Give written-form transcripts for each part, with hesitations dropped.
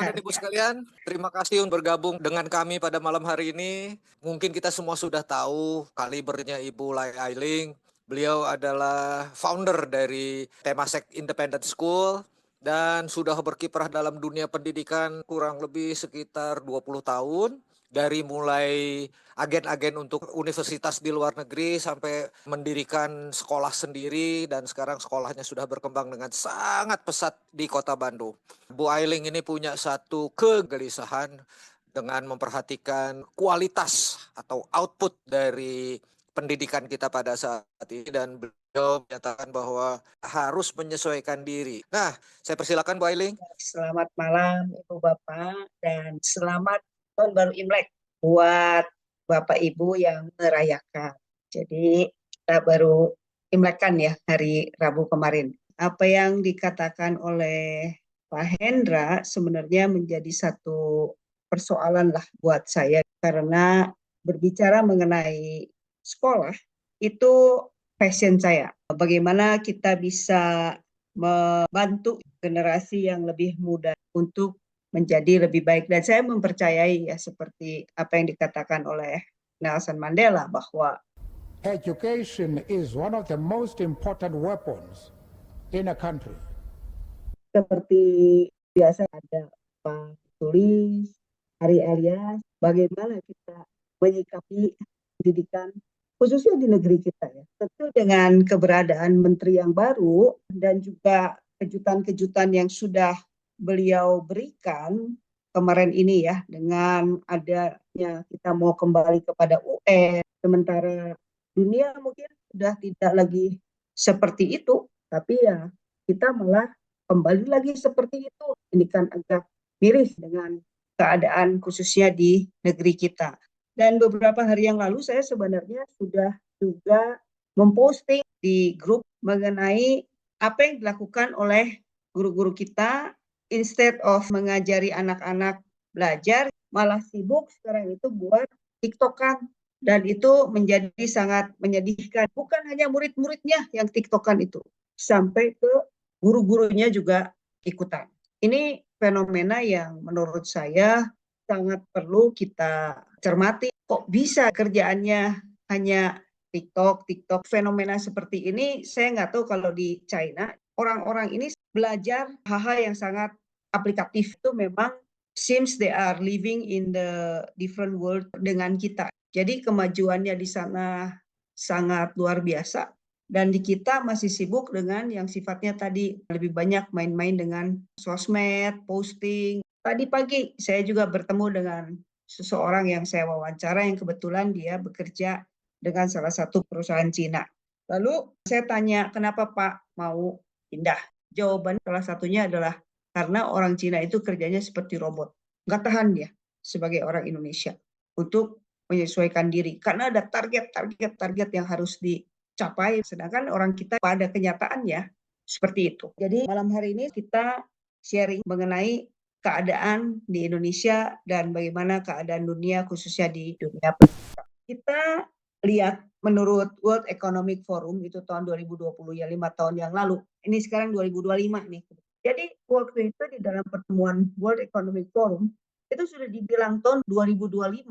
Bapak benar dan Ibu ya. sekalian, terima kasih untuk bergabung dengan kami pada malam hari ini. Mungkin kita semua sudah tahu kalibernya Ibu Lai Ailing. Beliau adalah founder dari Temasek Independent School dan sudah berkiprah dalam dunia pendidikan kurang lebih sekitar 20 tahun. Dari mulai agen-agen untuk universitas di luar negeri sampai mendirikan sekolah sendiri dan sekarang sekolahnya sudah berkembang dengan sangat pesat di Kota Bandung. Bu Ailing ini punya satu kegelisahan dengan memperhatikan kualitas atau output dari pendidikan kita pada saat ini dan beliau menyatakan bahwa harus menyesuaikan diri. Nah, saya persilakan Bu Ailing. Selamat malam Ibu Bapak dan selamat tahun baru Imlek buat Bapak Ibu yang merayakan. Jadi kita baru Imlekan ya hari Rabu kemarin. Apa yang dikatakan oleh Pak Hendra sebenarnya menjadi satu persoalan lah buat saya karena berbicara mengenai sekolah itu passion saya. Bagaimana kita bisa membantu generasi yang lebih muda untuk menjadi lebih baik. Dan saya mempercayai ya seperti apa yang dikatakan oleh Nelson Mandela bahwa education is one of the most important weapons in a country. seperti biasa ada Pak Tulis, Hari Elias, bagaimana kita menyikapi pendidikan khususnya di negeri kita ya. Tentu dengan keberadaan menteri yang baru dan juga kejutan-kejutan yang sudah beliau berikan kemarin ini ya dengan adanya kita mau kembali kepada UN, sementara dunia mungkin sudah tidak lagi seperti itu, tapi ya kita malah kembali lagi seperti itu. Ini kan agak miris dengan keadaan khususnya di negeri kita. Dan beberapa hari yang lalu saya sebenarnya sudah juga memposting di grup mengenai apa yang dilakukan oleh guru-guru kita instead of mengajari anak-anak belajar malah sibuk sekarang itu buat TikTokan dan itu menjadi sangat menyedihkan. Bukan hanya murid-muridnya yang TikTokan itu, sampai ke guru-gurunya juga ikutan. Ini fenomena yang menurut saya sangat perlu kita cermati. Kok bisa kerjaannya hanya TikTok. Fenomena seperti ini saya nggak tahu kalau di China orang-orang ini belajar hal-hal yang sangat aplikatif itu memang seems they are living in the different world dengan kita. Jadi kemajuannya di sana sangat luar biasa. Dan di kita masih sibuk dengan yang sifatnya tadi lebih banyak main-main dengan sosmed, posting. Tadi pagi saya juga bertemu dengan seseorang yang saya wawancara yang kebetulan dia bekerja dengan salah satu perusahaan Cina. Lalu saya tanya, kenapa Pak mau pindah? Jawaban salah satunya adalah karena orang Cina itu kerjanya seperti robot. Nggak tahan dia sebagai orang Indonesia untuk menyesuaikan diri. Karena ada target yang harus dicapai. Sedangkan orang kita pada kenyataannya seperti itu. Jadi malam hari ini kita sharing mengenai keadaan di Indonesia dan bagaimana keadaan dunia khususnya di dunia pendidikan. Kita lihat menurut World Economic Forum itu tahun 2020 ya 5 tahun yang lalu. Ini sekarang 2025 nih. Jadi waktu itu di dalam pertemuan World Economic Forum itu sudah dibilang tahun 2025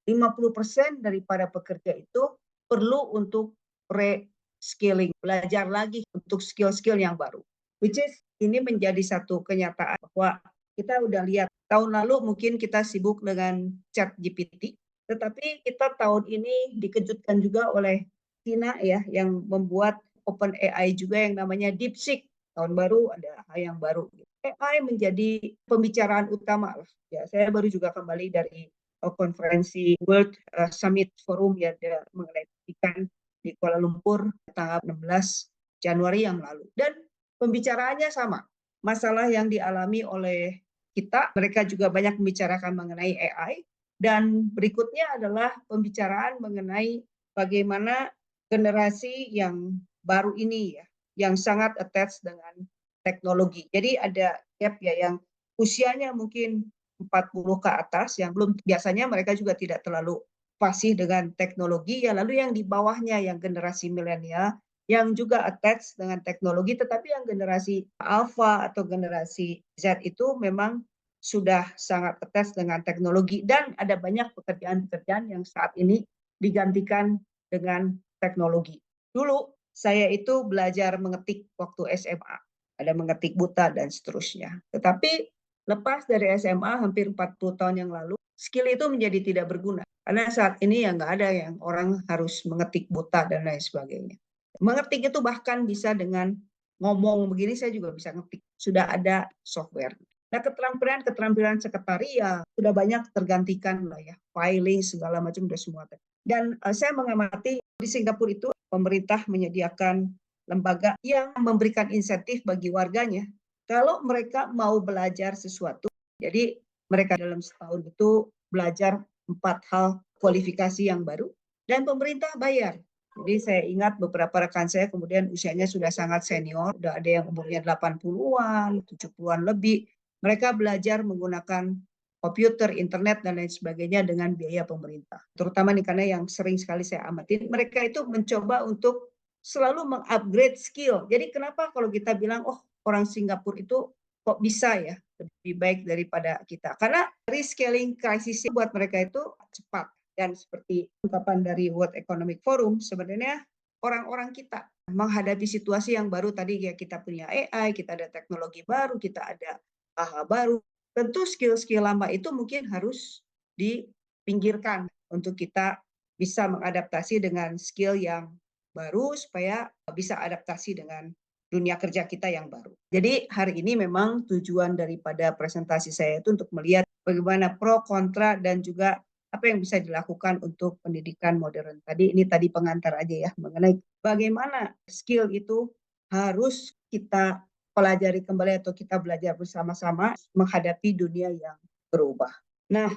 50% daripada pekerja itu perlu untuk re-skilling, belajar lagi untuk skill-skill yang baru. Which is ini menjadi satu kenyataan bahwa kita udah lihat tahun lalu mungkin kita sibuk dengan ChatGPT, tetapi kita tahun ini dikejutkan juga oleh China ya yang membuat OpenAI juga yang namanya DeepSeek. Tahun baru ada hal yang baru. AI menjadi pembicaraan utama lah. Ya, saya baru juga kembali dari konferensi World Summit Forum ya mengenai pendidikan di Kuala Lumpur tanggal 16 Januari yang lalu. Dan pembicaraannya sama. Masalah yang dialami oleh kita, mereka juga banyak membicarakan mengenai AI. Dan berikutnya adalah pembicaraan mengenai bagaimana generasi yang baru ini ya, yang sangat attached dengan teknologi. Jadi ada gap ya yang usianya mungkin 40 ke atas yang belum biasanya mereka juga tidak terlalu fasih dengan teknologi ya, lalu yang di bawahnya yang generasi milenial yang juga attached dengan teknologi, tetapi yang generasi alpha atau generasi Z itu memang sudah sangat attach dengan teknologi dan ada banyak pekerjaan-pekerjaan yang saat ini digantikan dengan teknologi. Dulu saya itu belajar mengetik waktu SMA, ada mengetik buta dan seterusnya. Tetapi lepas dari SMA hampir 40 tahun yang lalu, skill itu menjadi tidak berguna. Karena saat ini ya nggak ada yang orang harus mengetik buta dan lain sebagainya. Mengetik itu bahkan bisa dengan ngomong begini saya juga bisa ngetik. Sudah ada software. Nah, keterampilan sekretariat sudah banyak tergantikan lah ya, filing segala macam sudah semua. Dan saya mengamati di Singapura itu pemerintah menyediakan lembaga yang memberikan insentif bagi warganya kalau mereka mau belajar sesuatu. Jadi mereka dalam setahun itu belajar 4 hal kualifikasi yang baru dan pemerintah bayar. Jadi saya ingat beberapa rekan saya kemudian usianya sudah sangat senior, udah ada yang umurnya 80-an, 70-an lebih. Mereka belajar menggunakan komputer, internet, dan lain sebagainya dengan biaya pemerintah. Terutama nih karena yang sering sekali saya amatin, mereka itu mencoba untuk selalu mengupgrade skill. Jadi kenapa kalau kita bilang, oh orang Singapura itu kok bisa ya lebih baik daripada kita? Karena rescaling crisis buat mereka itu cepat. Dan seperti ungkapan dari World Economic Forum, sebenarnya orang-orang kita menghadapi situasi yang baru tadi ya, kita punya AI, kita ada teknologi baru, kita ada hal-hal baru. Tentu skill-skill lama itu mungkin harus dipinggirkan untuk kita bisa mengadaptasi dengan skill yang baru supaya bisa adaptasi dengan dunia kerja kita yang baru. Jadi hari ini memang tujuan daripada presentasi saya itu untuk melihat bagaimana pro, kontra, dan juga apa yang bisa dilakukan untuk pendidikan modern. Ini tadi pengantar aja ya, mengenai bagaimana skill itu harus kita pelajari kembali atau kita belajar bersama-sama menghadapi dunia yang berubah. Nah,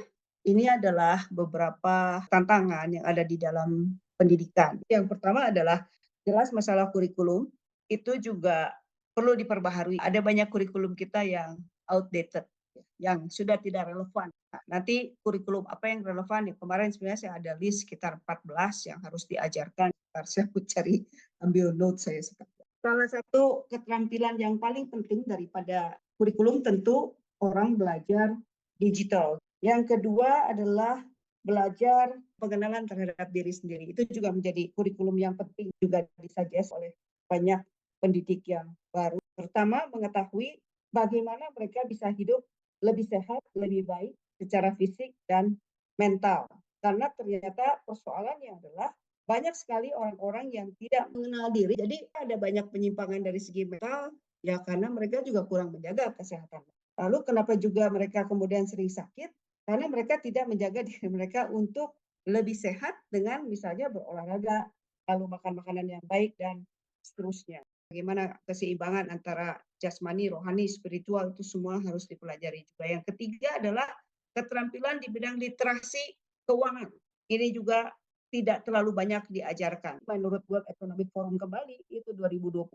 ini adalah beberapa tantangan yang ada di dalam pendidikan. Yang pertama adalah jelas masalah kurikulum, itu juga perlu diperbaharui. Ada banyak kurikulum kita yang outdated, yang sudah tidak relevan. Nah, nanti kurikulum apa yang relevan? Ya, kemarin sebenarnya saya ada list sekitar 14 yang harus diajarkan. Saya cari ambil note saya sekarang. Salah satu keterampilan yang paling penting daripada kurikulum tentu orang belajar digital. Yang kedua adalah belajar pengenalan terhadap diri sendiri. Itu juga menjadi kurikulum yang penting, juga disuggest oleh banyak pendidik yang baru. Terutama mengetahui bagaimana mereka bisa hidup lebih sehat, lebih baik secara fisik dan mental. Karena ternyata persoalannya adalah banyak sekali orang-orang yang tidak mengenal diri. Jadi ada banyak penyimpangan dari segi mental, ya karena mereka juga kurang menjaga kesehatan. Lalu kenapa juga mereka kemudian sering sakit? Karena mereka tidak menjaga diri mereka untuk lebih sehat dengan misalnya berolahraga, lalu makan makanan yang baik, dan seterusnya. Bagaimana keseimbangan antara jasmani, rohani, spiritual itu semua harus dipelajari juga. Yang ketiga adalah keterampilan di bidang literasi keuangan. Ini juga tidak terlalu banyak diajarkan. Menurut World Economic Forum kembali, itu 2022,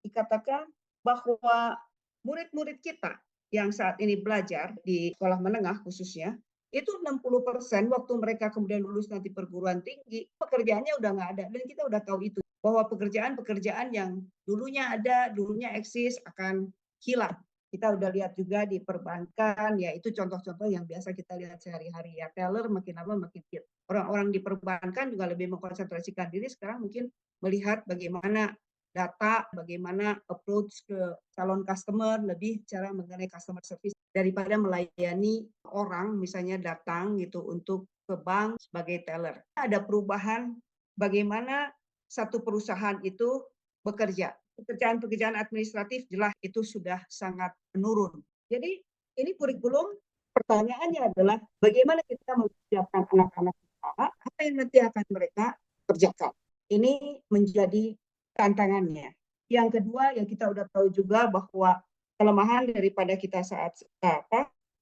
dikatakan bahwa murid-murid kita yang saat ini belajar di sekolah menengah khususnya, itu 60% waktu mereka kemudian lulus nanti perguruan tinggi, pekerjaannya udah nggak ada. Dan kita udah tahu itu, bahwa pekerjaan-pekerjaan yang dulunya ada, dulunya eksis, akan hilang. Kita udah lihat juga di perbankan, ya itu contoh-contoh yang biasa kita lihat sehari-hari ya. Teller makin lama makin hit. Orang-orang di perbankan juga lebih mengkonsentrasikan diri sekarang mungkin melihat bagaimana data, bagaimana approach ke calon customer, lebih cara mengenai customer service daripada melayani orang misalnya datang gitu untuk ke bank sebagai teller. Ada perubahan bagaimana satu perusahaan itu bekerja. Pekerjaan-pekerjaan administratif jelas itu sudah sangat menurun. Jadi ini kurikulum, pertanyaannya adalah bagaimana kita mempersiapkan anak-anak kita, apa yang nanti akan mereka kerjakan. Ini menjadi tantangannya. Yang kedua, yang kita udah tahu juga bahwa kelemahan daripada kita saat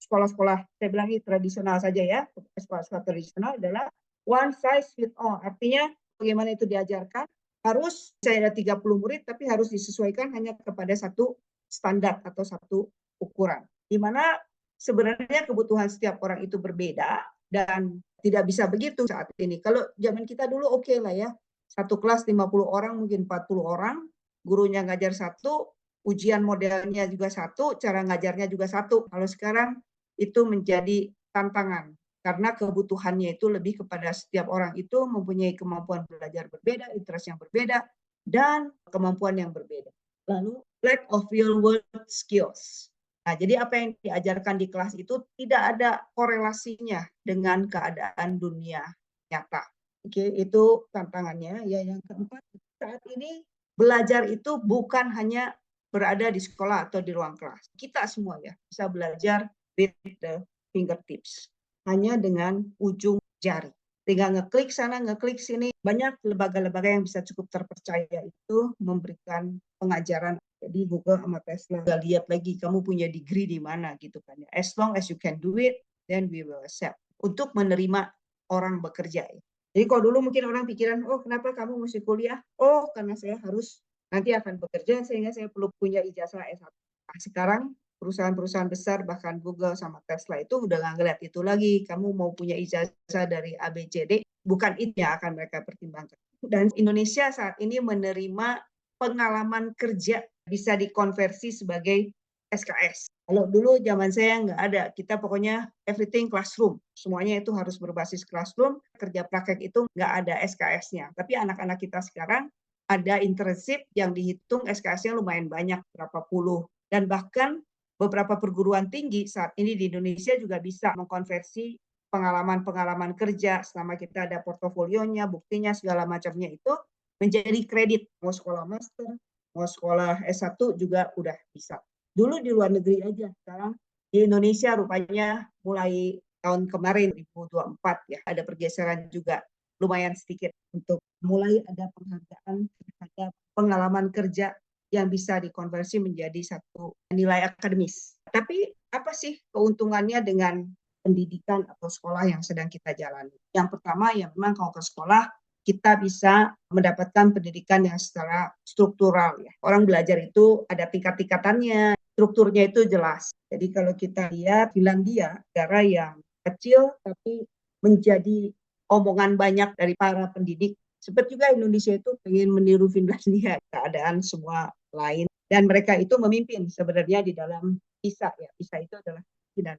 sekolah-sekolah, saya bilang ini tradisional saja ya, sekolah-sekolah tradisional adalah one size fit all. Artinya bagaimana itu diajarkan, harus saya ada 30 murid, tapi harus disesuaikan hanya kepada satu standar atau satu ukuran. Di mana sebenarnya kebutuhan setiap orang itu berbeda dan tidak bisa begitu saat ini. Kalau zaman kita dulu oke lah ya, satu kelas 50 orang, mungkin 40 orang, gurunya ngajar satu, ujian modelnya juga satu, cara ngajarnya juga satu. Kalau sekarang itu menjadi tantangan karena kebutuhannya itu lebih kepada setiap orang itu mempunyai kemampuan belajar berbeda, interest yang berbeda, dan kemampuan yang berbeda. Lalu lack of real world skills. Nah, jadi apa yang diajarkan di kelas itu tidak ada korelasinya dengan keadaan dunia nyata. Oke, itu tantangannya. Ya, yang keempat, saat ini belajar itu bukan hanya berada di sekolah atau di ruang kelas. Kita semua ya bisa belajar with the fingertips, hanya dengan ujung jari. Tinggal ngeklik sana, ngeklik sini. Banyak lembaga-lembaga yang bisa cukup terpercaya itu memberikan pengajaran. Jadi Google sama Tesla nggak lihat lagi kamu punya degree di mana gitu kan ya. As long as you can do it, then we will accept. Untuk menerima orang bekerja. Jadi kalau dulu mungkin orang pikiran, oh kenapa kamu mesti kuliah? Oh karena saya harus nanti akan bekerja sehingga saya perlu punya ijazah S1. Nah, sekarang perusahaan-perusahaan besar bahkan Google sama Tesla itu udah nggak ngeliat itu lagi. Kamu mau punya ijazah dari ABCD, bukan itu yang akan mereka pertimbangkan. Dan Indonesia saat ini menerima pengalaman kerja bisa dikonversi sebagai SKS. Kalau dulu zaman saya nggak ada, kita pokoknya everything classroom. Semuanya itu harus berbasis classroom, kerja praktek itu nggak ada SKS-nya. Tapi anak-anak kita sekarang ada internship yang dihitung SKS-nya lumayan banyak, berapa puluh. Dan bahkan beberapa perguruan tinggi saat ini di Indonesia juga bisa mengkonversi pengalaman-pengalaman kerja selama kita ada portofolionya, buktinya, segala macamnya itu menjadi kredit. Mau sekolah master, mau sekolah S1 juga udah bisa. Dulu di luar negeri aja, sekarang di Indonesia rupanya mulai tahun kemarin 2024 ya ada pergeseran juga lumayan sedikit untuk mulai ada penghargaan terhadap pengalaman kerja yang bisa dikonversi menjadi satu nilai akademis. Tapi apa sih keuntungannya dengan pendidikan atau sekolah yang sedang kita jalani? Yang pertama ya memang kalau ke sekolah kita bisa mendapatkan pendidikan yang secara struktural ya. Orang belajar itu ada tingkat-tingkatannya, strukturnya itu jelas. Jadi kalau kita lihat Finlandia, negara yang kecil tapi menjadi omongan banyak dari para pendidik. Seperti juga Indonesia itu pengen meniru Finlandia, keadaan semua lain. Dan mereka itu memimpin sebenarnya di dalam PISA ya. PISA itu adalah dan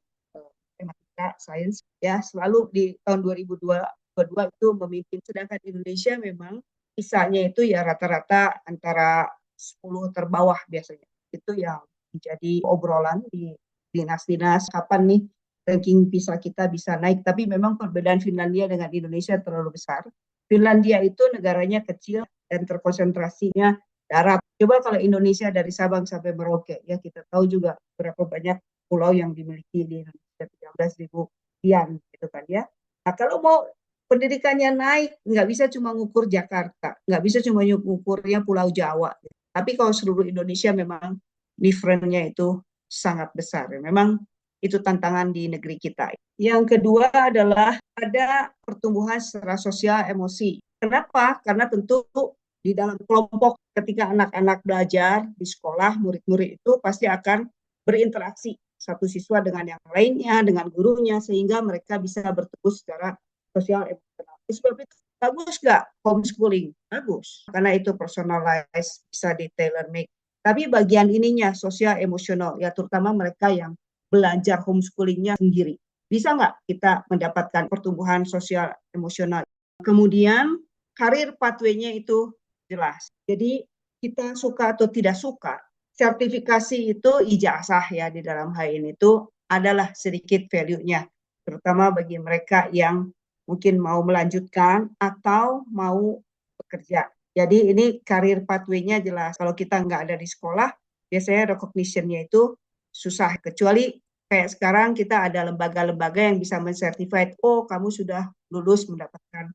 matematika, sains ya selalu di tahun 2022 itu memimpin. Sedangkan Indonesia memang PISA-nya itu ya rata-rata antara 10 terbawah biasanya. Itu yang menjadi obrolan di dinas-dinas kapan nih ranking PISA kita bisa naik. Tapi memang perbedaan Finlandia dengan Indonesia terlalu besar. Finlandia itu negaranya kecil dan terkonsentrasinya darat. Coba kalau Indonesia dari Sabang sampai Merauke, ya kita tahu juga berapa banyak pulau yang dimiliki di Indonesia, 13.000 sekian gitu kan ya. Nah kalau mau pendidikannya naik, nggak bisa cuma ngukur Jakarta, nggak bisa cuma ngukurnya Pulau Jawa. Tapi kalau seluruh Indonesia memang difference-nya itu sangat besar. Memang itu tantangan di negeri kita. Yang kedua adalah ada pertumbuhan secara sosial emosi. Kenapa? Karena tentu di dalam kelompok ketika anak-anak belajar di sekolah, murid-murid itu pasti akan berinteraksi satu siswa dengan yang lainnya, dengan gurunya, sehingga mereka bisa bertemu secara sosial emosional. Sebab itu bagus nggak homeschooling? Bagus, karena itu personalized, bisa di tailor make. Tapi bagian ininya sosial emosional, ya terutama mereka yang belajar homeschoolingnya sendiri. Bisa nggak kita mendapatkan pertumbuhan sosial emosional? Kemudian karir pathway-nya itu jelas. Jadi kita suka atau tidak suka, sertifikasi itu ijazah ya di dalam hal ini itu adalah sedikit value-nya, terutama bagi mereka yang mungkin mau melanjutkan atau mau bekerja. Jadi ini karir pathway-nya jelas. Kalau kita nggak ada di sekolah, biasanya recognition-nya itu susah. Kecuali kayak sekarang kita ada lembaga-lembaga yang bisa mensertified, oh kamu sudah lulus mendapatkan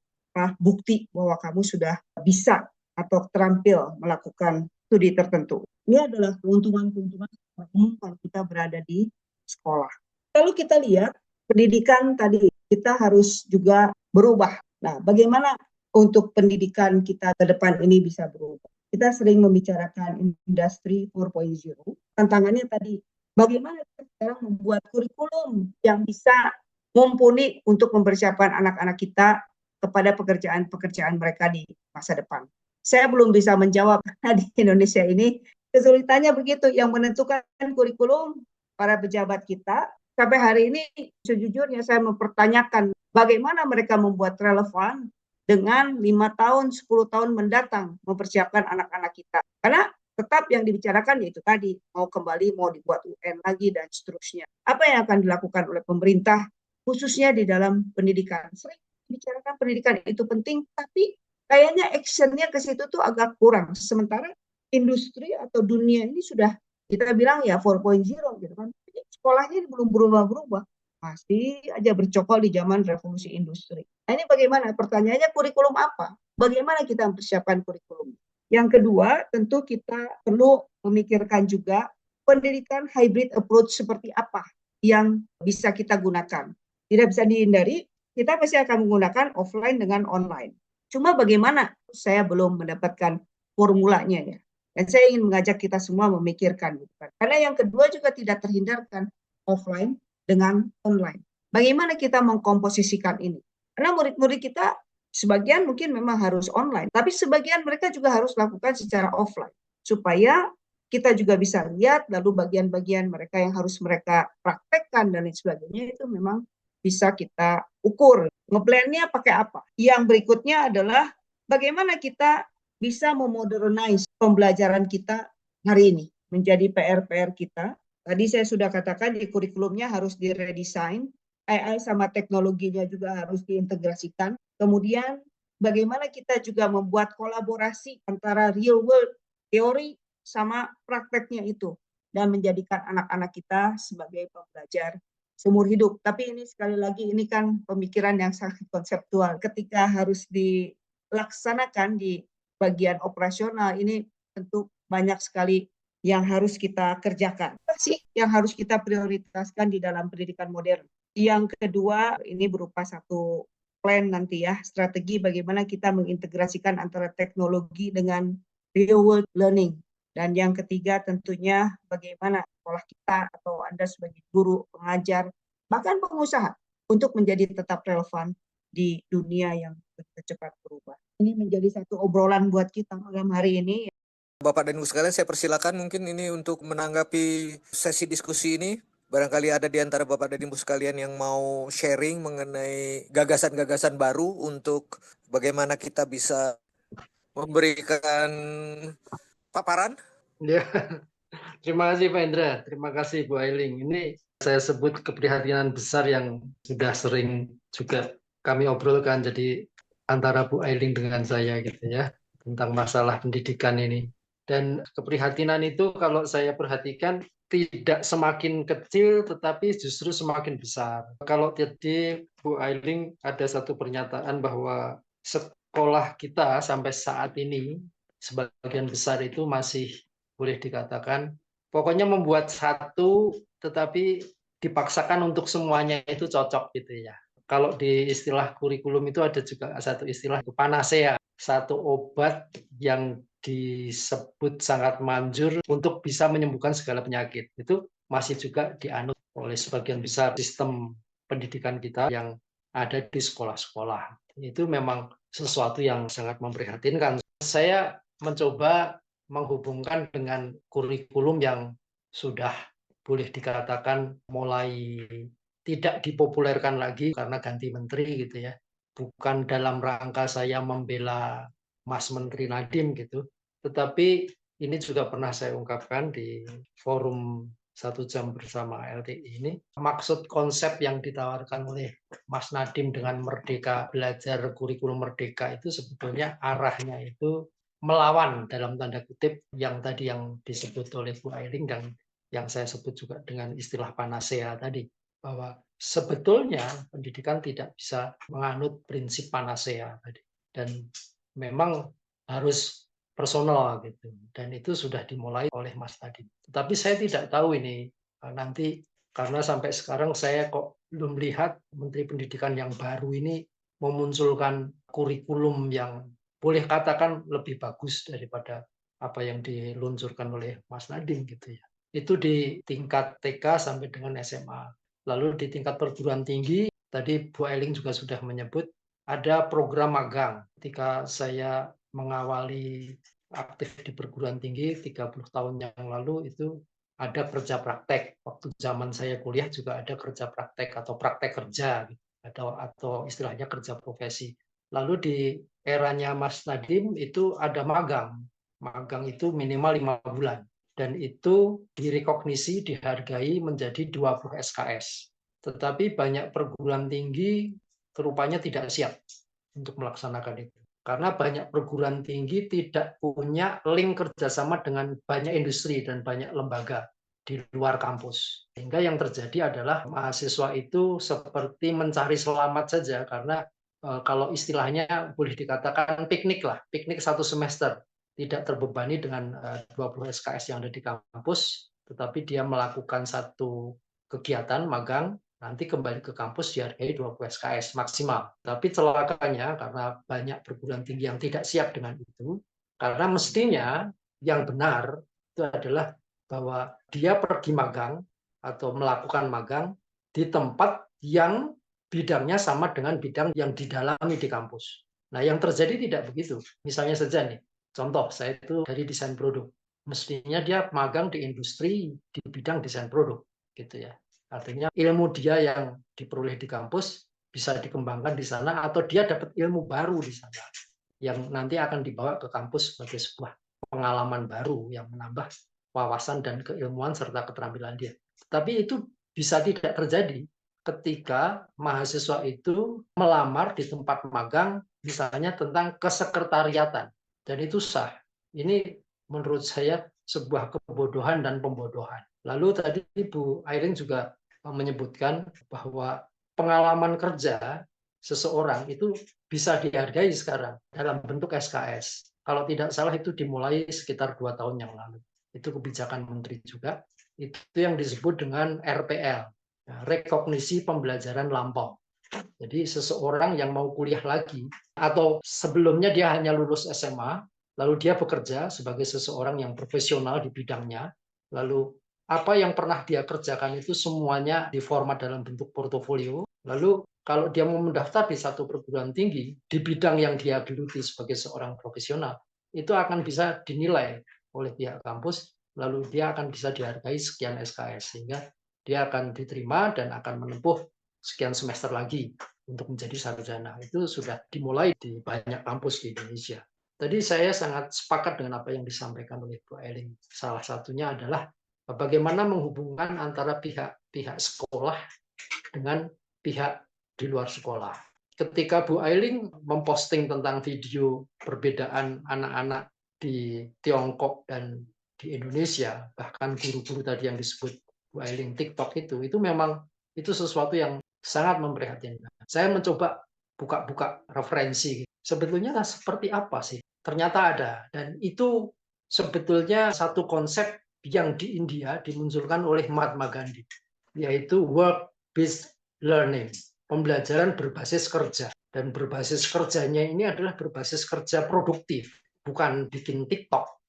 bukti bahwa kamu sudah bisa atau terampil melakukan studi tertentu. Ini adalah keuntungan-keuntungan umum kalau kita berada di sekolah. Kalau kita lihat pendidikan tadi, kita harus juga berubah. Nah, bagaimana untuk pendidikan kita ke depan ini bisa berubah? Kita sering membicarakan industri 4.0. Tantangannya tadi, bagaimana kita sekarang membuat kurikulum yang bisa mumpuni untuk mempersiapkan anak-anak kita kepada pekerjaan-pekerjaan mereka di masa depan. Saya belum bisa menjawab karena di Indonesia ini Kesulitannya begitu, yang menentukan kurikulum para pejabat kita. Sampai hari ini sejujurnya saya mempertanyakan bagaimana mereka membuat relevan dengan 5 tahun, 10 tahun mendatang mempersiapkan anak-anak kita. Karena tetap yang dibicarakan yaitu tadi, mau kembali, mau dibuat UN lagi, dan seterusnya. Apa yang akan dilakukan oleh pemerintah, khususnya di dalam pendidikan? Sering dibicarakan pendidikan itu penting, tapi kayaknya actionnya ke situ tuh agak kurang. Sementara industri atau dunia ini sudah kita bilang ya 4.0 gitu kan. Sekolahnya belum berubah-berubah. Masih aja bercokol di zaman revolusi industri. Nah, ini bagaimana? Pertanyaannya kurikulum apa? Bagaimana kita mempersiapkan kurikulum? Yang kedua, tentu kita perlu memikirkan juga pendidikan hybrid approach seperti apa yang bisa kita gunakan. Tidak bisa dihindari, kita pasti akan menggunakan offline dengan online. Cuma bagaimana? Saya belum mendapatkan formulanya ya. Dan saya ingin mengajak kita semua memikirkan. Karena yang kedua juga tidak terhindarkan offline dengan online. Bagaimana kita mengkomposisikan ini? Karena murid-murid kita sebagian mungkin memang harus online, tapi sebagian mereka juga harus lakukan secara offline. Supaya kita juga bisa lihat, lalu bagian-bagian mereka yang harus mereka praktekkan dan lain sebagainya itu memang bisa kita ukur. Ngeblendnya pakai apa? Yang berikutnya adalah bagaimana kita bisa memodernize pembelajaran kita hari ini menjadi PR-PR kita. Tadi saya sudah katakan di kurikulumnya harus diredesign, AI sama teknologinya juga harus diintegrasikan. Kemudian bagaimana kita juga membuat kolaborasi antara real world teori sama prakteknya itu dan menjadikan anak-anak kita sebagai pembelajar seumur hidup. Tapi ini sekali lagi ini kan pemikiran yang sangat konseptual. Ketika harus dilaksanakan di bagian operasional ini tentu banyak sekali yang harus kita kerjakan. Apa sih yang harus kita prioritaskan di dalam pendidikan modern? Yang kedua, ini berupa satu plan nanti ya, strategi bagaimana kita mengintegrasikan antara teknologi dengan real world learning. Dan yang ketiga tentunya bagaimana sekolah kita atau Anda sebagai guru, pengajar, bahkan pengusaha untuk menjadi tetap relevan di dunia yang cepat berubah. Ini menjadi satu obrolan buat kita malam hari ini. Bapak dan Ibu sekalian, saya persilakan mungkin ini untuk menanggapi sesi diskusi ini. Barangkali ada di antara Bapak dan Ibu sekalian yang mau sharing mengenai gagasan-gagasan baru untuk bagaimana kita bisa memberikan paparan. Ya, terima kasih Pak Indra, terima kasih Bu Ailing. Ini saya sebut keprihatinan besar yang sudah sering juga kami obrolkan, jadi antara Bu Ailing dengan saya gitu ya, tentang masalah pendidikan ini. Dan keprihatinan itu kalau saya perhatikan tidak semakin kecil tetapi justru semakin besar. Kalau tadi Bu Ailing ada satu pernyataan bahwa sekolah kita sampai saat ini sebagian besar itu masih boleh dikatakan pokoknya membuat satu tetapi dipaksakan untuk semuanya itu cocok gitu ya. Kalau di istilah kurikulum itu ada juga satu istilah panacea, satu obat yang disebut sangat manjur untuk bisa menyembuhkan segala penyakit. Itu masih juga dianut oleh sebagian besar sistem pendidikan kita yang ada di sekolah-sekolah. Itu memang sesuatu yang sangat memprihatinkan. Saya mencoba menghubungkan dengan kurikulum yang sudah boleh dikatakan mulai tidak dipopulerkan lagi karena ganti menteri gitu ya. Bukan dalam rangka saya membela Mas Menteri Nadiem gitu, tetapi ini juga pernah saya ungkapkan di forum 1 jam bersama LTI ini. Maksud konsep yang ditawarkan oleh Mas Nadiem dengan Merdeka Belajar, kurikulum Merdeka itu sebetulnya arahnya itu melawan dalam tanda kutip yang tadi yang disebut oleh Bu Ailing dan yang saya sebut juga dengan istilah panacea tadi, bahwa sebetulnya pendidikan tidak bisa menganut prinsip panacea tadi dan memang harus personal gitu, dan itu sudah dimulai oleh Mas tadi. Tetapi saya tidak tahu ini nanti karena sampai sekarang saya kok belum lihat Menteri Pendidikan yang baru ini memunculkan kurikulum yang boleh katakan lebih bagus daripada apa yang diluncurkan oleh Mas Nadiem gitu ya. Itu di tingkat TK sampai dengan SMA. Lalu di tingkat perguruan tinggi, tadi Bu Ailing juga sudah menyebut, ada program magang. Ketika saya mengawali aktif di perguruan tinggi 30 tahun yang lalu itu ada kerja praktek. Waktu zaman saya kuliah juga ada kerja praktek atau praktek kerja atau istilahnya kerja profesi. Lalu di eranya Mas Nadiem itu ada magang. Magang itu minimal 5 bulan dan itu direkognisi, dihargai menjadi 20 SKS. Tetapi banyak perguruan tinggi rupanya tidak siap untuk melaksanakan itu. Karena banyak perguruan tinggi tidak punya link kerjasama dengan banyak industri dan banyak lembaga di luar kampus. Sehingga yang terjadi adalah mahasiswa itu seperti mencari selamat saja, karena kalau istilahnya boleh dikatakan piknik lah, piknik 1 semester. Tidak terbebani dengan 20 SKS yang ada di kampus, tetapi dia melakukan satu kegiatan magang, nanti kembali ke kampus dihargai 20 SKS maksimal. Tapi celakanya karena banyak perguruan tinggi yang tidak siap dengan itu, karena mestinya yang benar itu adalah bahwa dia pergi magang atau melakukan magang di tempat yang bidangnya sama dengan bidang yang didalami di kampus. Nah, yang terjadi tidak begitu. Misalnya saja nih, contoh saya itu dari desain produk. Mestinya dia magang di industri di bidang desain produk, gitu ya. Artinya ilmu dia yang diperoleh di kampus bisa dikembangkan di sana atau dia dapat ilmu baru di sana yang nanti akan dibawa ke kampus sebagai sebuah pengalaman baru yang menambah wawasan dan keilmuan serta keterampilan dia. Tapi itu bisa tidak terjadi ketika mahasiswa itu melamar di tempat magang misalnya tentang kesekretariatan dan itu sah. Ini menurut saya sebuah kebodohan dan pembodohan. Lalu tadi Bu Aileen juga menyebutkan bahwa pengalaman kerja seseorang itu bisa dihargai sekarang dalam bentuk SKS. Kalau tidak salah itu dimulai sekitar 2 tahun yang lalu. Itu kebijakan menteri juga. Itu yang disebut dengan RPL, rekognisi pembelajaran lampau. Jadi seseorang yang mau kuliah lagi atau sebelumnya dia hanya lulus SMA, lalu dia bekerja sebagai seseorang yang profesional di bidangnya, lalu apa yang pernah dia kerjakan itu semuanya diformat dalam bentuk portofolio. Lalu kalau dia mau mendaftar di satu perguruan tinggi di bidang yang dia geluti sebagai seorang profesional, itu akan bisa dinilai oleh pihak kampus, lalu dia akan bisa dihargai sekian SKS, sehingga dia akan diterima dan akan menempuh sekian semester lagi untuk menjadi sarjana. Itu sudah dimulai di banyak kampus di Indonesia. Tadi saya sangat sepakat dengan apa yang disampaikan oleh Bu Aileen. Salah satunya adalah bagaimana menghubungkan antara pihak sekolah dengan pihak di luar sekolah. Ketika Bu Aileen memposting tentang video perbedaan anak-anak di Tiongkok dan di Indonesia, bahkan guru-guru tadi yang disebut Bu Aileen TikTok itu memang itu sesuatu yang sangat memprihatinkan. Saya mencoba buka-buka referensi. Sebetulnya seperti apa sih? Ternyata ada. Dan itu sebetulnya satu konsep yang di India dimunculkan oleh Mahatma Gandhi, yaitu work-based learning, pembelajaran berbasis kerja. Dan berbasis kerjanya ini adalah berbasis kerja produktif, bukan bikin TikTok,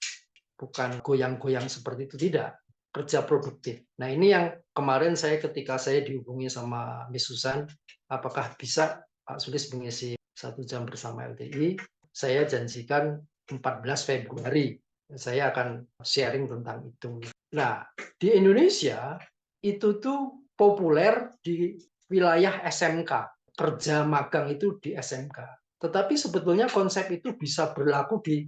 bukan goyang-goyang seperti itu, tidak. Kerja produktif. Nah, ini yang kemarin ketika saya dihubungi sama Miss Susan, apakah bisa Pak Sulis mengisi 1 jam bersama LTI? Saya janjikan 14 Februari. Saya akan sharing tentang itu. Nah, di Indonesia itu tuh populer di wilayah SMK. Kerja magang itu di SMK. Tetapi sebetulnya konsep itu bisa berlaku di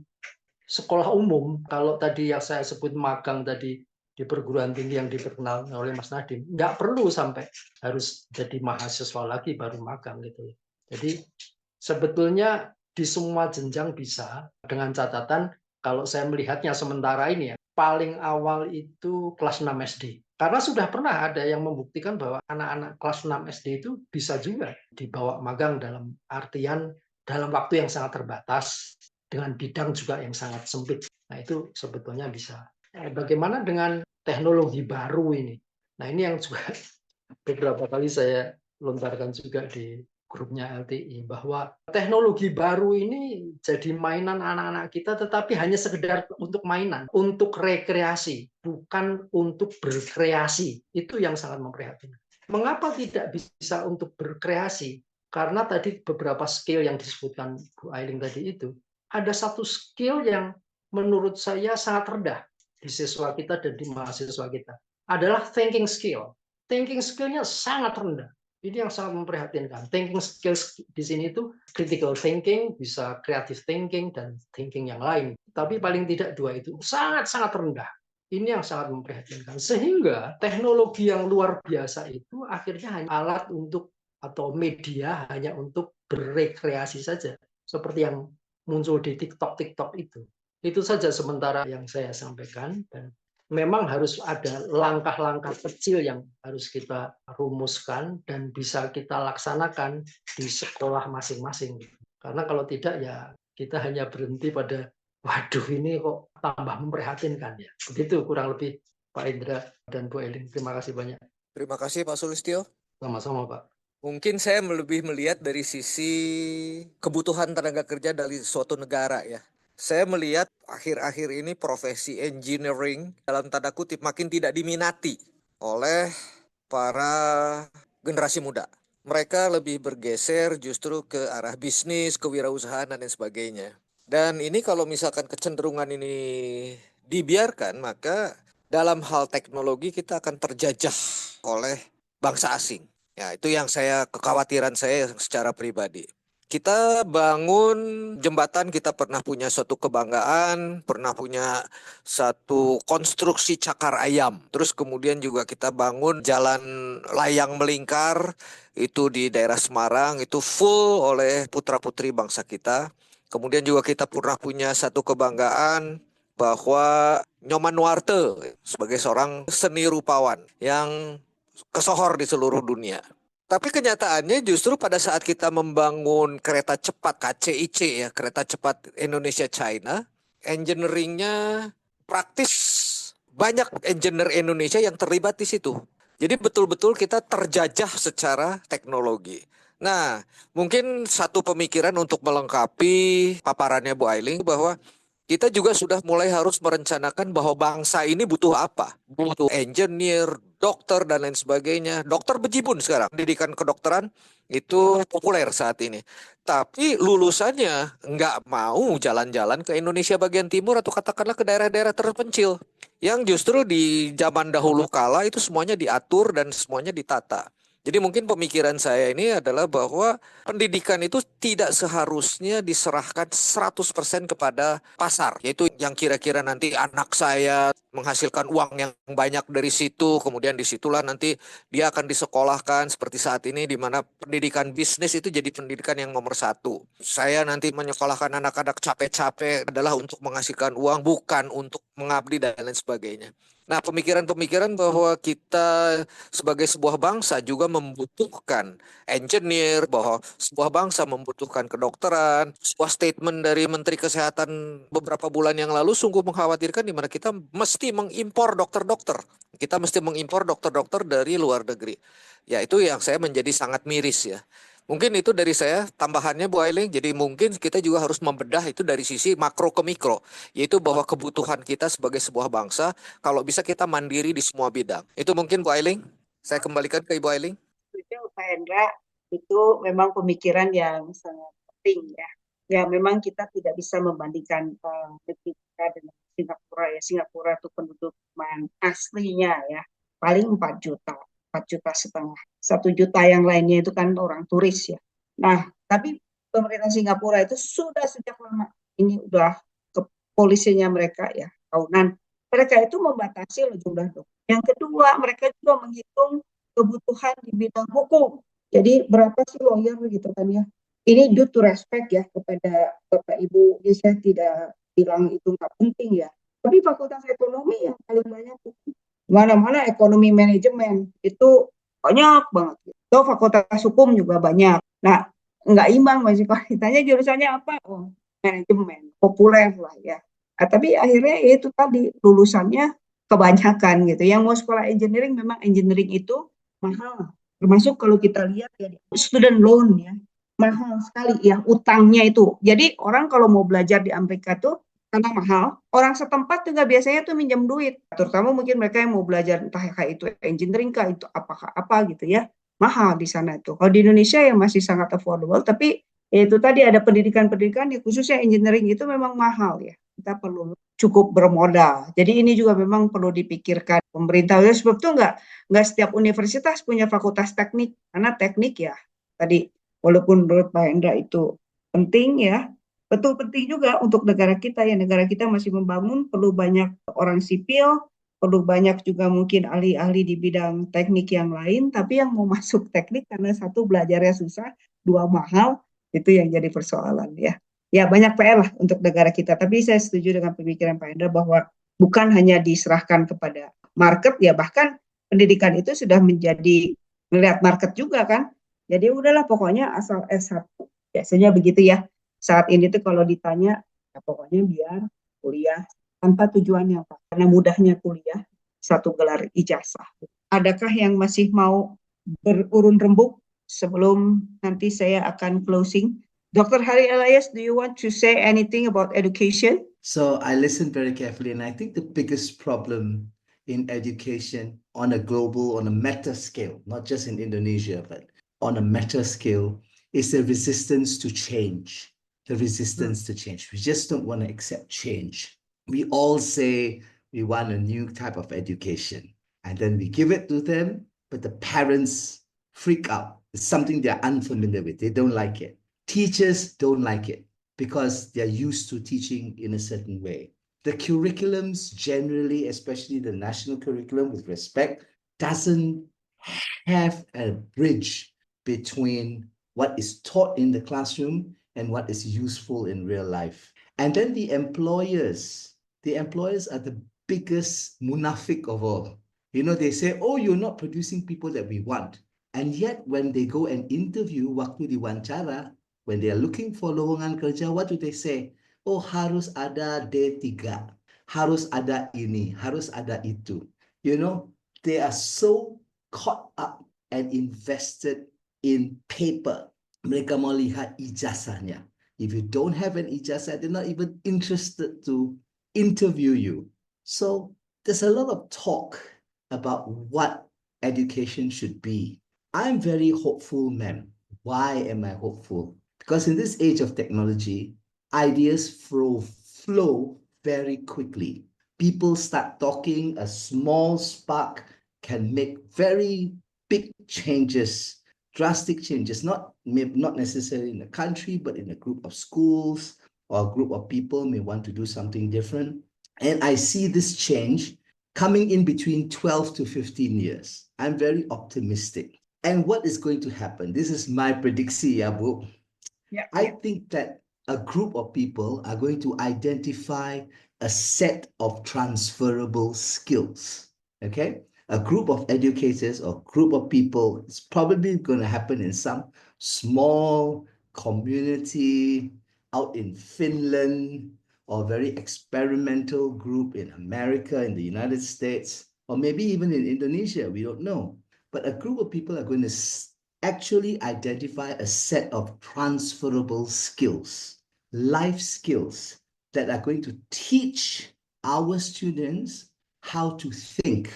sekolah umum. Kalau tadi yang saya sebut magang tadi di perguruan tinggi yang diperkenalkan oleh Mas Nadiem, nggak perlu sampai harus jadi mahasiswa lagi baru magang gitu. Jadi sebetulnya di semua jenjang bisa, dengan catatan kalau saya melihatnya sementara ini ya, paling awal itu kelas 6 SD. Karena sudah pernah ada yang membuktikan bahwa anak-anak kelas 6 SD itu bisa juga dibawa magang dalam artian dalam waktu yang sangat terbatas, dengan bidang juga yang sangat sempit. Nah, itu sebetulnya bisa. Bagaimana dengan teknologi baru ini? Nah, ini yang juga beberapa kali saya lontarkan juga di grupnya LTI, bahwa teknologi baru ini jadi mainan anak-anak kita, tetapi hanya sekedar untuk mainan, untuk rekreasi, bukan untuk berkreasi. Itu yang sangat memprihatinkan. Mengapa tidak bisa untuk berkreasi? Karena tadi beberapa skill yang disebutkan Bu Aileen tadi itu, ada satu skill yang menurut saya sangat rendah di siswa kita dan di mahasiswa kita adalah thinking skill. Thinking skill-nya sangat rendah. Ini yang sangat memprihatinkan. Thinking skills di sini itu critical thinking, bisa creative thinking, dan thinking yang lain. Tapi paling tidak dua itu sangat-sangat rendah. Ini yang sangat memprihatinkan. Sehingga teknologi yang luar biasa itu akhirnya hanya alat untuk atau media hanya untuk berrekreasi saja. Seperti yang muncul di TikTok itu. Itu saja sementara yang saya sampaikan. Dan memang harus ada langkah-langkah kecil yang harus kita rumuskan dan bisa kita laksanakan di sekolah masing-masing. Karena kalau tidak ya kita hanya berhenti pada waduh ini kok tambah memprihatinkan ya. Begitu kurang lebih Pak Indra dan Bu Elin. Terima kasih banyak. Terima kasih Pak Sulistyo. Sama-sama Pak. Mungkin saya lebih melihat dari sisi kebutuhan tenaga kerja dari suatu negara ya. Saya melihat akhir-akhir ini profesi engineering dalam tanda kutip makin tidak diminati oleh para generasi muda. Mereka lebih bergeser justru ke arah bisnis, kewirausahaan, dan lain sebagainya. Dan ini kalau misalkan kecenderungan ini dibiarkan, maka dalam hal teknologi kita akan terjajah oleh bangsa asing. Ya, itu yang kekhawatiran saya secara pribadi. Kita bangun jembatan, kita pernah punya suatu kebanggaan, pernah punya satu konstruksi cakar ayam. Terus kemudian juga kita bangun jalan layang melingkar, itu di daerah Semarang, itu full oleh putra-putri bangsa kita. Kemudian juga kita pernah punya satu kebanggaan bahwa Nyoman Nuarte sebagai seorang seni rupawan yang kesohor di seluruh dunia. Tapi kenyataannya justru pada saat kita membangun kereta cepat KCIC ya, kereta cepat Indonesia-China, engineeringnya praktis banyak engineer Indonesia yang terlibat di situ. Jadi betul-betul kita terjajah secara teknologi. Nah, mungkin satu pemikiran untuk melengkapi paparannya Bu Ailing bahwa kita juga sudah mulai harus merencanakan bahwa bangsa ini butuh apa? Butuh engineer, dokter, dan lain sebagainya. Dokter bejibun sekarang. Pendidikan kedokteran itu populer saat ini. Tapi lulusannya nggak mau jalan-jalan ke Indonesia bagian timur atau katakanlah ke daerah-daerah terpencil. Yang justru di zaman dahulu kala itu semuanya diatur dan semuanya ditata. Jadi mungkin pemikiran saya ini adalah bahwa pendidikan itu tidak seharusnya diserahkan 100% kepada pasar. Yaitu yang kira-kira nanti anak saya menghasilkan uang yang banyak dari situ, kemudian disitulah nanti dia akan disekolahkan seperti saat ini di mana pendidikan bisnis itu jadi pendidikan yang nomor satu. Saya nanti menyekolahkan anak-anak capek-capek adalah untuk menghasilkan uang, bukan untuk mengabdi dan lain sebagainya. Nah, pemikiran-pemikiran bahwa kita sebagai sebuah bangsa juga membutuhkan engineer, bahwa sebuah bangsa membutuhkan kedokteran. Sebuah statement dari Menteri Kesehatan beberapa bulan yang lalu sungguh mengkhawatirkan di mana kita mesti mengimpor dokter-dokter. Kita mesti mengimpor dokter-dokter dari luar negeri. Ya, itu yang saya menjadi sangat miris ya. Mungkin itu dari saya tambahannya Bu Ailing. Jadi mungkin kita juga harus membedah itu dari sisi makro ke mikro. Yaitu bahwa kebutuhan kita sebagai sebuah bangsa, kalau bisa kita mandiri di semua bidang. Itu mungkin Bu Ailing. Saya kembalikan ke Ibu Ailing. Itu Pak Hendra, itu memang pemikiran yang sangat penting ya. Ya memang kita tidak bisa membandingkan negeri kita dengan Singapura ya. Singapura itu penduduk aslinya ya paling 4 juta. 4,5 juta. 1 juta yang lainnya itu kan orang turis ya. Nah, tapi pemerintah Singapura itu sudah sejak lama. Ini udah kepolisinya mereka ya, tahunan. Mereka itu membatasi jumlah dokter. Yang kedua, mereka juga menghitung kebutuhan di bidang hukum. Jadi berapa sih lawyer gitu kan ya. Ini due to respect ya kepada Bapak Ibu. Jadi saya tidak bilang itu nggak penting ya. Tapi fakultas ekonomi yang paling banyak itu mana-mana ekonomi manajemen itu banyak banget. Itu fakultas hukum juga banyak. Nah, nggak imbang masih kalau ditanya jurusannya apa? Oh, manajemen, populer lah ya. Nah, tapi akhirnya itu tadi lulusannya kebanyakan gitu. Yang mau sekolah engineering memang engineering itu mahal. Termasuk kalau kita lihat ya student loan ya. Mahal sekali ya utangnya itu. Jadi orang kalau mau belajar di Amerika tuh karena mahal, orang setempat juga biasanya tuh minjem duit. Terutama mungkin mereka yang mau belajar entah kayak itu engineering kah, itu apakah apa gitu ya. Mahal di sana itu. Kalau di Indonesia ya masih sangat affordable, tapi ya itu tadi ada pendidikan-pendidikan khususnya engineering itu memang mahal ya. kita perlu cukup bermodal. Jadi ini juga memang perlu dipikirkan pemerintah. Oleh sebab itu nggak setiap universitas punya fakultas teknik, karena teknik ya tadi walaupun menurut Pak Hendra itu penting ya, betul penting juga untuk negara kita ya. Negara kita masih membangun, perlu banyak orang sipil, perlu banyak juga mungkin ahli-ahli di bidang teknik yang lain, tapi yang mau masuk teknik karena satu belajarnya susah, dua mahal, itu yang jadi persoalan ya. Ya banyak PR lah untuk negara kita, tapi saya setuju dengan pemikiran Pak Hendra bahwa bukan hanya diserahkan kepada market ya, bahkan pendidikan itu sudah menjadi melihat market juga kan. Jadi udahlah pokoknya asal S1, biasanya begitu ya. Saat ini tuh kalau ditanya, ya pokoknya biar kuliah tanpa tujuan yang apa, karena mudahnya kuliah, satu gelar ijazah. Adakah yang masih mau berurun rembuk sebelum nanti saya akan closing? Dr. Hari Elias, do you want to say anything about education? So I listened very carefully, and I think the biggest problem in education on a global, on a meta scale, not just in Indonesia, but on a meta scale, is the resistance to change. The resistance to change. We just don't want to accept change. We all say we want a new type of education, and then we give it to them, but the parents freak out. It's something they're unfamiliar with. They don't like it. Teachers don't like it because they're used to teaching in a certain way. The curriculums generally, especially the national curriculum with respect, doesn't have a bridge between what is taught in the classroom and what is useful in real life. And then the employers are the biggest munafik of all. You know, they say, oh, you're not producing people that we want. And yet when they go and interview, waktu diwawancara, when they are looking for lowongan kerja, what do they say? Oh, harus ada D3, harus ada ini, harus ada itu. You know, they are so caught up and invested in paper. Mereka mau lihat ijazahnya. If you don't have an ijazah, they're not even interested to interview you. So there's a lot of talk about what education should be. I'm very hopeful, ma'am. Why am I hopeful? Because in this age of technology, ideas flow very quickly. People start talking, a small spark can make very big changes, drastic changes, not necessarily in a country, but in a group of schools or a group of people may want to do something different. And I see this change coming in between 12 to 15 years. I'm very optimistic. And what is going to happen? This is my prediksi, ya, Bu. Yeah. I think that a group of people are going to identify a set of transferable skills, okay? A group of educators or group of people, it's probably going to happen in some small community out in Finland or very experimental group in America, in the United States, or maybe even in Indonesia, we don't know. But a group of people are going to actually identify a set of transferable skills, life skills that are going to teach our students how to think,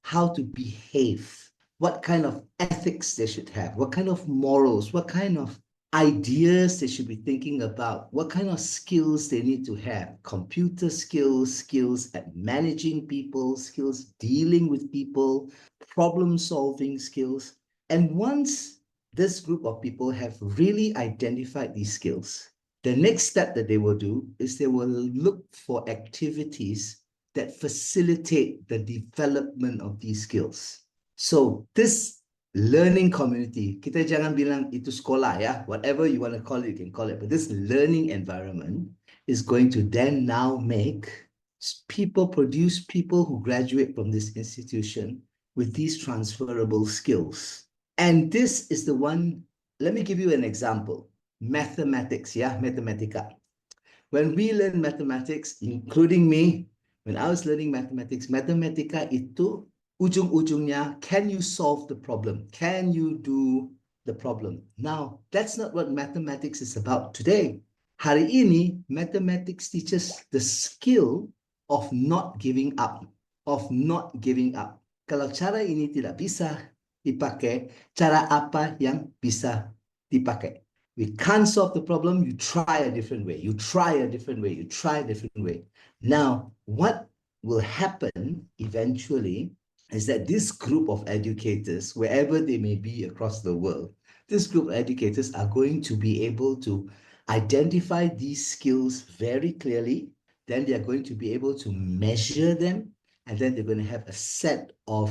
how to behave, what kind of ethics they should have, what kind of morals, what kind of ideas they should be thinking about, what kind of skills they need to have, computer skills, skills at managing people, skills dealing with people, problem-solving skills. And once this group of people have really identified these skills, the next step that they will do is they will look for activities that facilitate the development of these skills. So this learning community, kita jangan bilang itu sekolah ya, whatever you want to call it, you can call it, but this learning environment is going to then now make produce people who graduate from this institution with these transferable skills. And this is the one, let me give you an example. Mathematics, yeah, Mathematica. When we learn mathematics, including me, when I was learning mathematics, Mathematica itu ujung-ujungnya, can you solve the problem? Can you do the problem? Now, that's not what mathematics is about today. Hari ini, mathematics teaches the skill of not giving up, Kalau cara ini tidak bisa dipakai, cara apa yang bisa dipakai? We can't solve the problem, you try a different way, you try a different way, you try a different way. Now, what will happen eventually is that this group of educators, wherever they may be across the world, this group of educators are going to be able to identify these skills very clearly. Then they are going to be able to measure them, and then they're going to have a set of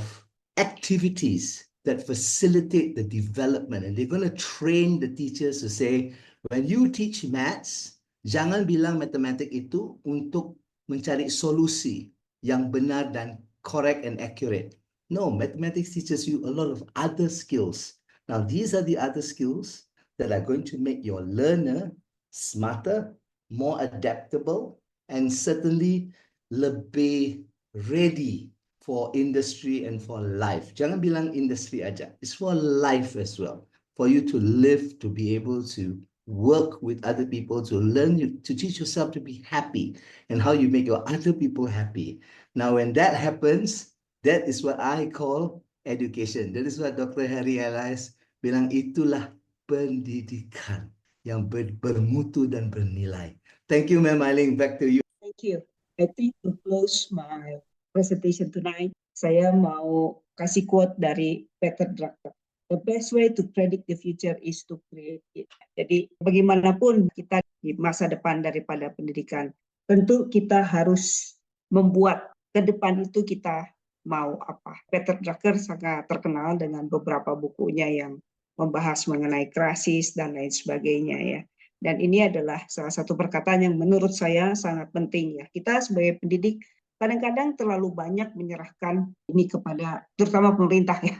activities that facilitate the development. And they're going to train the teachers to say, when you teach maths, jangan bilang matematik itu untuk mencari solusi yang benar dan correct and accurate. No, mathematics teaches you a lot of other skills. Now, these are the other skills that are going to make your learner smarter, more adaptable, and certainly lebih ready for industry and for life. Jangan bilang industry aja. It's for life as well. For you to live, to be able to work with other people, to learn, to teach yourself to be happy and how you make your other people happy. Now, when that happens, that is what I call education. That is what Dr. Harry Elias bilang, itulah pendidikan yang bermutu dan bernilai. Thank you, Ma'am Aileen. Back to you. Thank you. I think to close my presentation tonight, saya mau kasih quote dari Peter Drucker. The best way to predict the future is to create it. Jadi bagaimanapun kita di masa depan daripada pendidikan, tentu kita harus membuat ke depan itu kita mau apa. Peter Drucker sangat terkenal dengan beberapa bukunya yang membahas mengenai krisis dan lain sebagainya ya. Dan ini adalah salah satu perkataan yang menurut saya sangat penting ya. Kita sebagai pendidik kadang-kadang terlalu banyak menyerahkan ini kepada terutama pemerintah ya.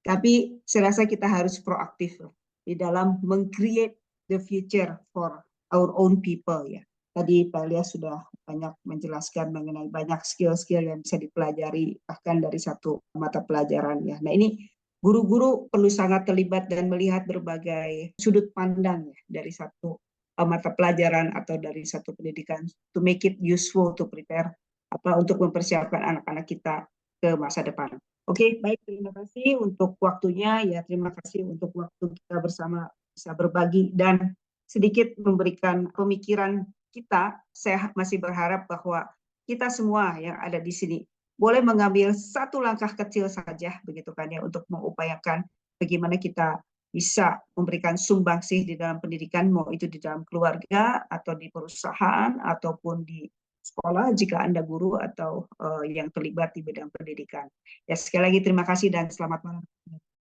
Tapi saya rasa kita harus proaktif di dalam meng-create the future for our own people ya. Tadi Pak Elias sudah banyak menjelaskan mengenai banyak skill-skill yang bisa dipelajari bahkan dari satu mata pelajaran ya. Nah ini guru-guru perlu sangat terlibat dan melihat berbagai sudut pandang ya, dari satu mata pelajaran atau dari satu pendidikan to make it useful to prepare untuk mempersiapkan anak-anak kita ke masa depan. Oke, baik, terima kasih untuk waktunya ya, terima kasih untuk waktu kita bersama bisa berbagi dan sedikit memberikan pemikiran kita. Saya masih berharap bahwa kita semua yang ada di sini boleh mengambil satu langkah kecil saja begitu kan ya untuk mengupayakan bagaimana kita bisa memberikan sumbangsih di dalam pendidikan, mau itu di dalam keluarga atau di perusahaan ataupun di sekolah jika Anda guru atau yang terlibat di bidang pendidikan. Ya sekali lagi terima kasih dan selamat malam.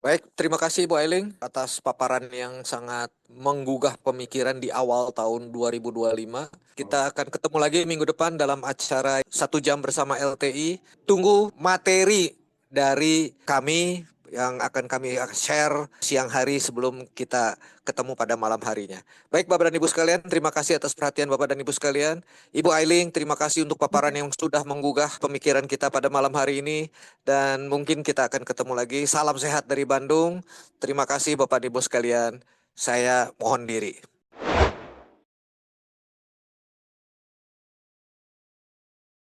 Baik, terima kasih Bu Ailing atas paparan yang sangat menggugah pemikiran di awal tahun 2025. Kita akan ketemu lagi minggu depan dalam acara 1 jam bersama LTI. Tunggu materi dari kami yang akan kami share siang hari sebelum kita ketemu pada malam harinya. Baik Bapak dan Ibu sekalian, terima kasih atas perhatian Bapak dan Ibu sekalian. Ibu Ailing, terima kasih untuk paparan yang sudah menggugah pemikiran kita pada malam hari ini. Dan mungkin kita akan ketemu lagi. Salam sehat dari Bandung. Terima kasih Bapak dan Ibu sekalian. Saya mohon diri.